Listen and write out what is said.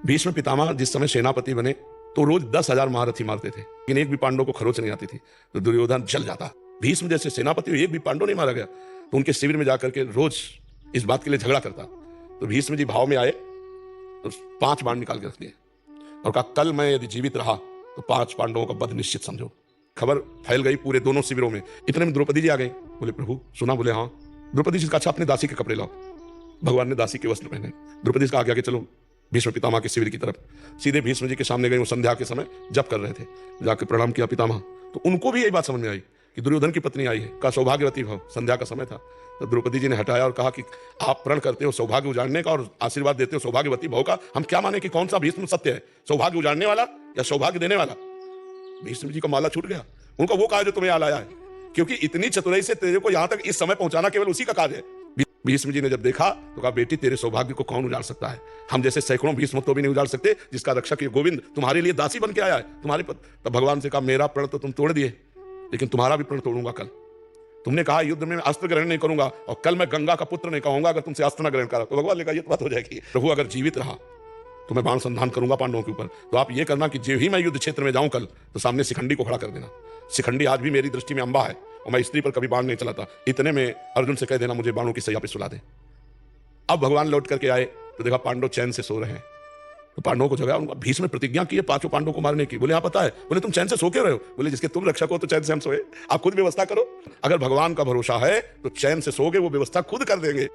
भीष्म पितामह जिस समय सेनापति बने तो रोज 10,000 महारथी मारते थे, लेकिन एक भी पांडव को खरोच नहीं आती थी तो दुर्योधन जल जाता। भीष्म जैसे सेनापति एक भी पांडव नहीं मारा गया तो उनके शिविर में जाकर के रोज इस बात के लिए झगड़ा करता। तो भीष्म जी भाव में आए तो 5 बाण निकाल के रख दिए और कहा, कल मैं यदि जीवित रहा तो 5 पांडवों का वध निश्चित समझो। खबर फैल गई पूरे दोनों शिविरों में। इतने में द्रौपदी जी आ गई। बोले, प्रभु सुना? बोले, हाँ। द्रौपदी जी का, अच्छा अपने दासी के कपड़े लाओ। भगवान ने दासी के वस्त्र पहने। द्रौपदी जी का आगे आगे चलो भीष्म पितामह के शिविर की तरफ। सीधे भीष्म जी के सामने गए। वो संध्या के समय जप कर रहे थे। जाकर प्रणाम किया पितामह। तो उनको भी यही बात समझ में आई कि दुर्योधन की पत्नी आई है, का सौभाग्यवती भव। संध्या का समय था। तो द्रौपदी जी ने हटाया और कहा कि आप प्रण करते हो सौभाग्य उजाड़ने का और आशीर्वाद देते हो सौभाग्यवती भव का, हम क्या माने कि कौन सा भीष्म सत्य है, सौभाग्य उजाड़ने वाला या सौभाग्य देने वाला? भीष्म जी का माला छूट गया। उनका वो कहा जो तुम्हें यहाँ लाया है, क्योंकि इतनी चतुराई से तेरे को यहां तक इस समय पहुंचाना केवल उसी का कार्य है। भीष्म जी ने जब देखा तो कहा, बेटी तेरे सौभाग्य को कौन उजाड़ सकता है? हम जैसे सैकड़ों भीष्म तो भी नहीं उजाड़ सकते, जिसका रक्षक ये गोविंद तुम्हारे लिए दासी बन के आया है, तुम्हारे तब भगवान से कहा, मेरा प्रण तो तुम तोड़ दिए, लेकिन तुम्हारा भी प्रण तोड़ूंगा कल। तुमने कहा युद्ध में मैं अस्त्र ग्रहण नहीं करूंगा और कल मैं गंगा का पुत्र नहीं कहूंगा अगर तुमसे अस्त्र न ग्रहण करा। तो भगवान ने कहा, ये बात हो जाएगी। प्रभु अगर जीवित रहा तो मैं बाण संधान करूंगा पांडवों के ऊपर, तो आप ये करना कि जो ही मैं युद्ध क्षेत्र में जाऊं कल, तो सामने शिखंडी को खड़ा कर देना। शिखंडी आज भी मेरी दृष्टि में अंबा है और मैं स्त्री पर कभी बाण नहीं चलाता। इतने में अर्जुन से कह देना मुझे बाणों की सैया पे सुला दे। अब भगवान लौट करके आए तो देखा पांडव चैन से सो रहे हैं। तो पांडवों को जगाया। उनका भीष्म ने प्रतिज्ञा की है 5 पांडवों को मारने की। बोले, हाँ पता है। बोले, तुम चैन से सो क्यों रहे हो? बोले, जिसके तुम रक्षक हो तो चैन से हम सोए। आप खुद व्यवस्था करो। अगर भगवान का भरोसा है तो चैन से सोगे, वो व्यवस्था खुद कर देंगे।